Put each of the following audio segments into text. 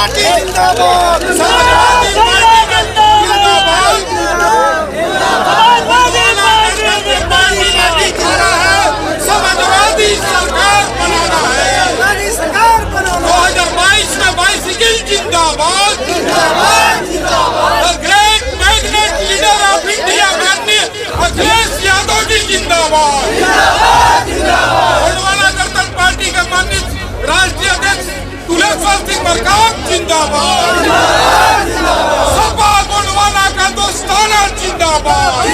Party जिंदाबाद, Samajwadi party जिंदाबाद, party ने दिखाना है समाजवादी सरकार बनाना है, 2022 में बाइसिकल जिंदाबाद, the great magnet leader of India माननीय अखिलेश यादव जी जिंदाबाद, गोंडवाना गणतंत्र पार्टी के माननीय राष्ट्रीय अध्यक्ष तुलेश्वर सिंह मरकाम जिंदाबाद, सपा गोंडवाना का दोस्ताना जिंदाबाद,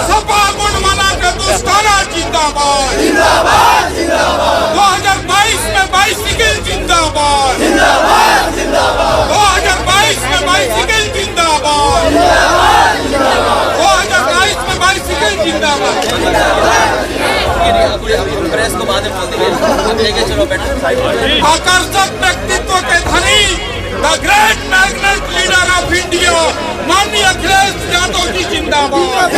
सपा गोंडवाना का दोस्ताना जिंदाबाद, 2022 में बाइसिकल जिंदाबाद, 2022 में बाइसिकल जिंदाबाद, 2022 में बाइसिकल जिंदाबाद। प्रेस को बाद में लेके चलो आकर्षक व्यक्तित्व के धनी the great magnet leader of India माननीय अखिलेश यादव जी जिंदाबाद,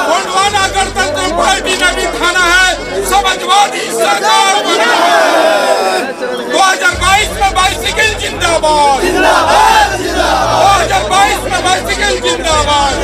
गोंडवाना गणतंत्र पार्टी ने भी खाना है समाजवादी सरकार बना है, 2022 में बाइसिकल जिंदाबाद, 2022 में बाइसिकल जिंदाबाद।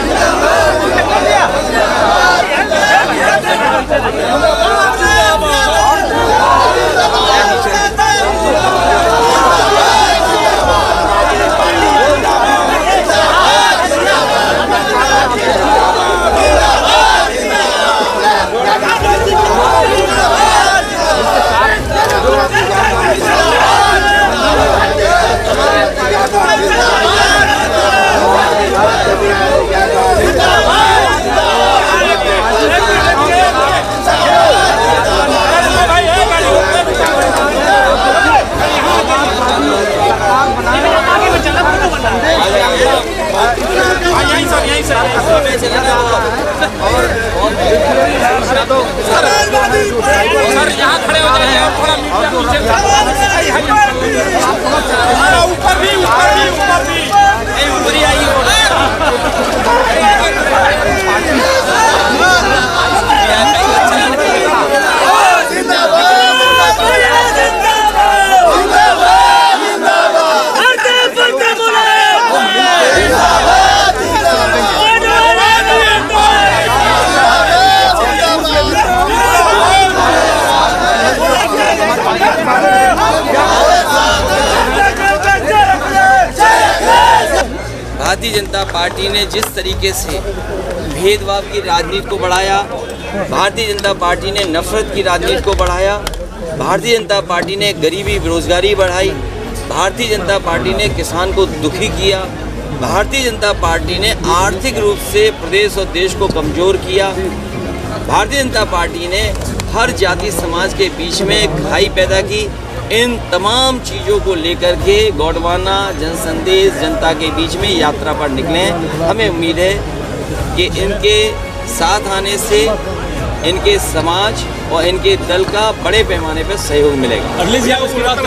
सर यहाँ खड़े हो जाइए और थोड़ा ऊपर भी आइए। भारतीय जनता पार्टी ने जिस तरीके से भेदभाव की राजनीति को बढ़ाया, भारतीय जनता पार्टी ने नफरत की राजनीति को बढ़ाया, भारतीय जनता पार्टी ने गरीबी बेरोजगारी बढ़ाई, भारतीय जनता पार्टी ने किसान को दुखी किया, भारतीय जनता पार्टी ने आर्थिक रूप से प्रदेश और देश को कमज़ोर किया, भारतीय जनता पार्टी ने हर जाति समाज के बीच में खाई पैदा की। इन तमाम चीज़ों को लेकर के गोंडवाना जनसंदेश जनता के बीच में यात्रा पर निकले। हमें उम्मीद है कि इनके साथ आने से इनके समाज और इनके दल का बड़े पैमाने पर सहयोग मिलेगा। अगले उसके बाद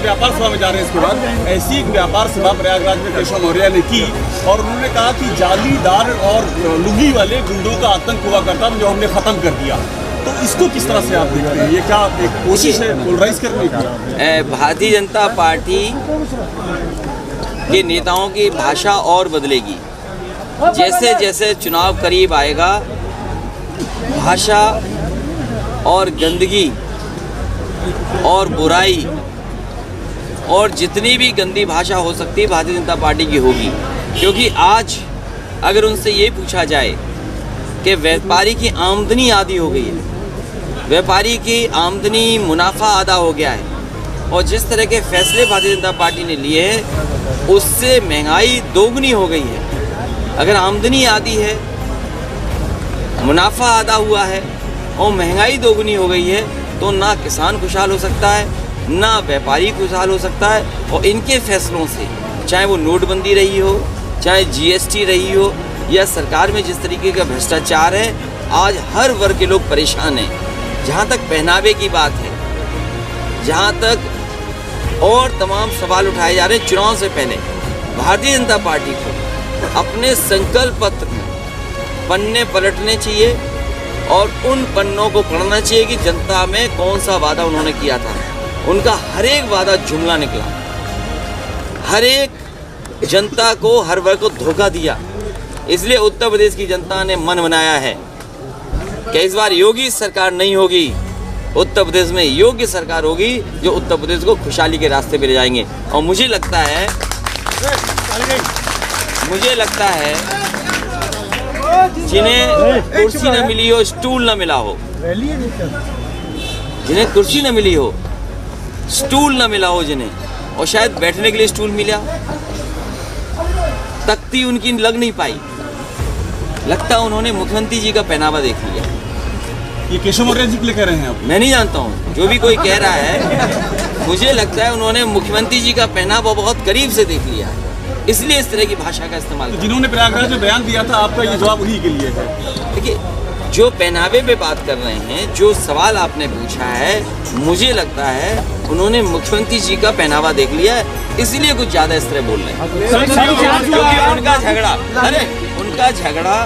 व्यापार सभा में जा रहे हैं। इसके बाद ऐसी एक व्यापार सभा प्रयागराज में केशव मौर्य ने की और उन्होंने कहा कि जालीदार और लुंगी वाले गुंडों का आतंक हुआ करता जो हमने खत्म कर दिया। तो इसको किस तरह से आप देखते हैं? ये क्या एक कोशिश है पोलराइज करने की? भारतीय जनता पार्टी के नेताओं की भाषा और बदलेगी। जैसे जैसे चुनाव करीब आएगा, भाषा और गंदगी और बुराई और जितनी भी गंदी भाषा हो सकती है भारतीय जनता पार्टी की होगी। क्योंकि आज अगर उनसे ये पूछा जाए कि व्यापारी की आमदनी आधी हो गई है, व्यापारी की आमदनी मुनाफा आधा हो गया है, और जिस तरह के फैसले भारतीय जनता पार्टी ने लिए हैं उससे महंगाई दोगुनी हो गई है। अगर आमदनी आधी है, मुनाफा आधा हुआ है और महंगाई दोगुनी हो गई है तो ना किसान खुशहाल हो सकता है, ना व्यापारी खुशहाल हो सकता है। और इनके फैसलों से, चाहे वो नोटबंदी रही हो, चाहे जीएसटी रही हो, या सरकार में जिस तरीके का भ्रष्टाचार है, आज हर वर्ग के लोग परेशान हैं। जहाँ तक पहनावे की बात है, जहाँ तक और तमाम सवाल उठाए जा रहे हैं, चुनाव से पहले भारतीय जनता पार्टी को अपने संकल्प पत्र में पन्ने पलटने चाहिए और उन पन्नों को पढ़ना चाहिए कि जनता में कौन सा वादा उन्होंने किया था। उनका हर एक वादा जुमला निकला, हर एक जनता को, हर वर्ग को धोखा दिया। इसलिए उत्तर प्रदेश की जनता ने मन बनाया है कि इस बार योगी सरकार नहीं होगी, उत्तर प्रदेश में योग्य सरकार होगी जो उत्तर प्रदेश को खुशहाली के रास्ते पे ले जाएंगे। और मुझे लगता है जिन्हें कुर्सी न मिली हो, स्टूल न मिला हो, जिन्हें कुर्सी न मिली हो, स्टूल न मिला हो, जिन्हें और शायद बैठने के लिए स्टूल मिला, तख्ती उनकी लग नहीं पाई, लगता उन्होंने मुख्यमंत्री जी का पहनावा देख लिया। ये केशव मौर्य जी के लिए कह रहे हैं आप? मैं नहीं जानता हूँ, जो भी कोई कह रहा है, मुझे लगता है उन्होंने मुख्यमंत्री जी का पहनावा बहुत करीब से देख लिया है, इसलिए इस तरह की भाषा का इस्तेमाल। तो जिन्होंने प्रयागराज में बयान दिया था, आपका ये जवाब उन्हीं के लिए है? देखिए, जो पहनावे पे बात कर रहे हैं, जो सवाल आपने पूछा है, मुझे लगता है उन्होंने मुख्यमंत्री जी का पहनावा देख लिया है, इसलिए कुछ ज्यादा इस तरह बोल रहे हैं। क्योंकि उनका झगड़ा, अरे उनका झगड़ा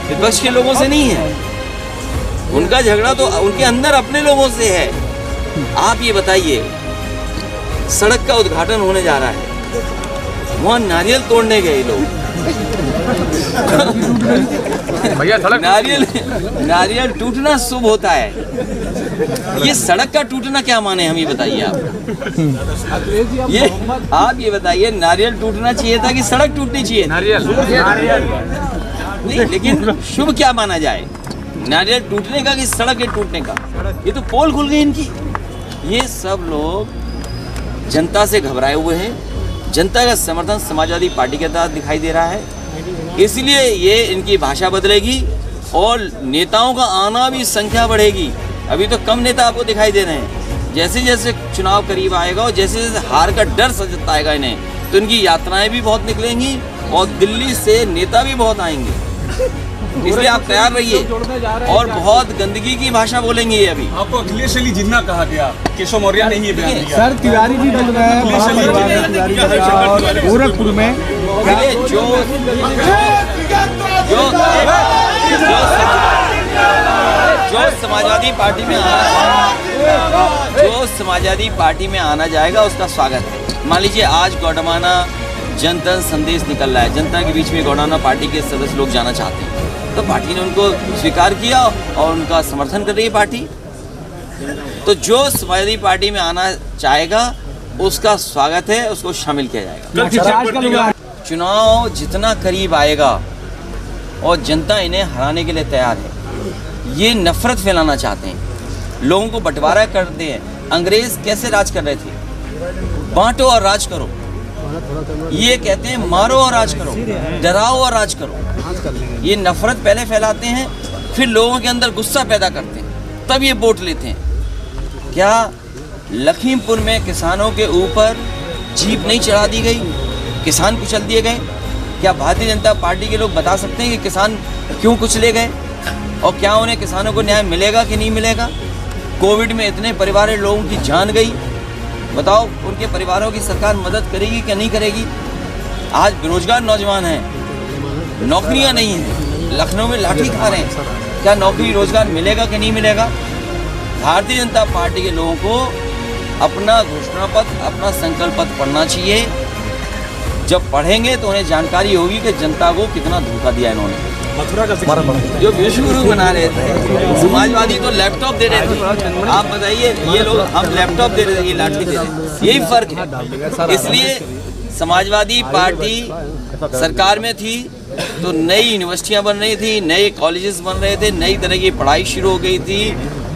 विपक्ष के लोगों से नहीं है, उनका झगड़ा तो उनके अंदर अपने लोगों से है। आप ये बताइए, सड़क का उद्घाटन होने जा रहा है, वहाँ नारियल तोड़ने गए लोग, नारियल टूटना शुभ होता है, ये सड़क का टूटना क्या माने, हम ये बताइए आप ये बताइए, नारियल टूटना चाहिए था कि सड़क टूटनी चाहिए? नारियल नहीं, लेकिन शुभ क्या माना जाए, नारियल टूटने का कि सड़क के टूटने का? ये तो पोल खुल गई इनकी। ये सब लोग जनता से घबराए हुए हैं, जनता का समर्थन समाजवादी पार्टी के तहत दिखाई दे रहा है, इसलिए ये इनकी भाषा बदलेगी और नेताओं का आना भी संख्या बढ़ेगी। अभी तो कम नेता आपको दिखाई दे रहे हैं, जैसे जैसे चुनाव करीब आएगा और जैसे जैसे हार का डर सताएगा आएगा इन्हें, तो इनकी यात्राएं भी बहुत निकलेंगी और दिल्ली से नेता भी बहुत आएंगे, इसलिए आप तैयार रहिए। और बहुत गंदगी की भाषा बोलेंगे ये अभी। आपको अखिलेश अली जिन्ना कहा गया, केशव मौर्य ने ही ये बयान दिया। सर तिवारी जी बोल रहे हैं और गोरखपुर में जो समाजवादी पार्टी में आना चाहेगा उसका स्वागत है। मान लीजिए आज गौडमाना जनता संदेश निकल रहा है, जनता के बीच में गौडमाना पार्टी के सदस्य लोग जाना चाहते हैं, तो पार्टी ने उनको स्वीकार किया और उनका समर्थन कर रही है पार्टी। तो जो समाजवादी पार्टी में आना चाहेगा उसका स्वागत है, उसको शामिल किया जाएगा। चुनाव जितना करीब आएगा और जनता इन्हें हराने के लिए तैयार है, ये नफरत फैलाना चाहते हैं, लोगों को बंटवारा करते हैं। अंग्रेज कैसे राज कर रहे थे, बांटो और राज करो, ये कहते हैं मारो और राज करो, डराओ और राज करो। ये नफरत पहले फैलाते हैं, फिर लोगों के अंदर गुस्सा पैदा करते हैं, तब ये वोट लेते हैं। क्या लखीमपुर में किसानों के ऊपर जीप नहीं चढ़ा दी गई, किसान कुचल दिए गए? क्या भारतीय जनता पार्टी के लोग बता सकते हैं कि किसान क्यों कुचले गए और क्या उन्हें किसानों को न्याय मिलेगा कि नहीं मिलेगा? कोविड में इतने परिवार लोगों की जान गई, बताओ उनके परिवारों की सरकार मदद करेगी कि नहीं करेगी? आज बेरोजगार नौजवान हैं, नौकरियां नहीं हैं, लखनऊ में लाठी खा रहे हैं, क्या नौकरी रोजगार मिलेगा कि नहीं मिलेगा? भारतीय जनता पार्टी के लोगों को अपना घोषणा पत्र, अपना संकल्प पत्र पढ़ना चाहिए। जब पढ़ेंगे तो उन्हें जानकारी होगी कि जनता को कितना धोखा दिया इन्होंने। जो विश्व गुरु बना रहे थे, समाजवादी तो लैपटॉप दे रहे थे, आप बताइए ये लोग हम लैपटॉप दे रहे थे, ये लाठी दे रहे थे, यही फर्क है। इसलिए समाजवादी पार्टी सरकार में थी तो नई यूनिवर्सिटियां बन रही थी, नए कॉलेजेस बन रहे थे, नई तरह की पढ़ाई शुरू हो गई थी,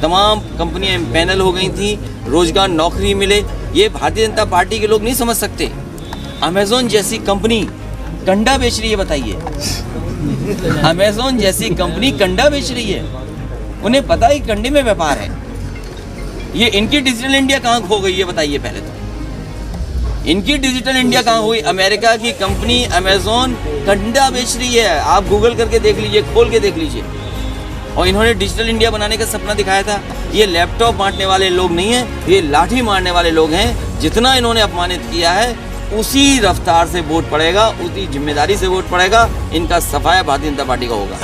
तमाम कंपनियां पैनल हो गई थी, रोजगार नौकरी मिले। ये भारतीय जनता पार्टी के लोग नहीं समझ सकते। अमेज़न जैसी कंपनी कंडा बेच रही है, बताइए, अमेज़न जैसी कंपनी कंडा बेच रही है, उन्हें पता है कंडे में व्यापार है। ये इनकी डिजिटल इंडिया कहाँ खो गई है, बताइए पहले तो। इनकी डिजिटल इंडिया कहाँ हुई? अमेरिका की कंपनी अमेज़न कंडा बेच रही है, आप गूगल करके देख लीजिए, खोल के देख लीजिए। और इन्होंने डिजिटल इंडिया बनाने का सपना दिखाया था। ये लैपटॉप बांटने वाले लोग नहीं हैं, ये लाठी मारने वाले लोग हैं। जितना इन्होंने अपमानित किया है उसी रफ्तार से वोट पड़ेगा, उसी जिम्मेदारी से वोट पड़ेगा। इनका सफाया भारतीय जनता पार्टी का होगा।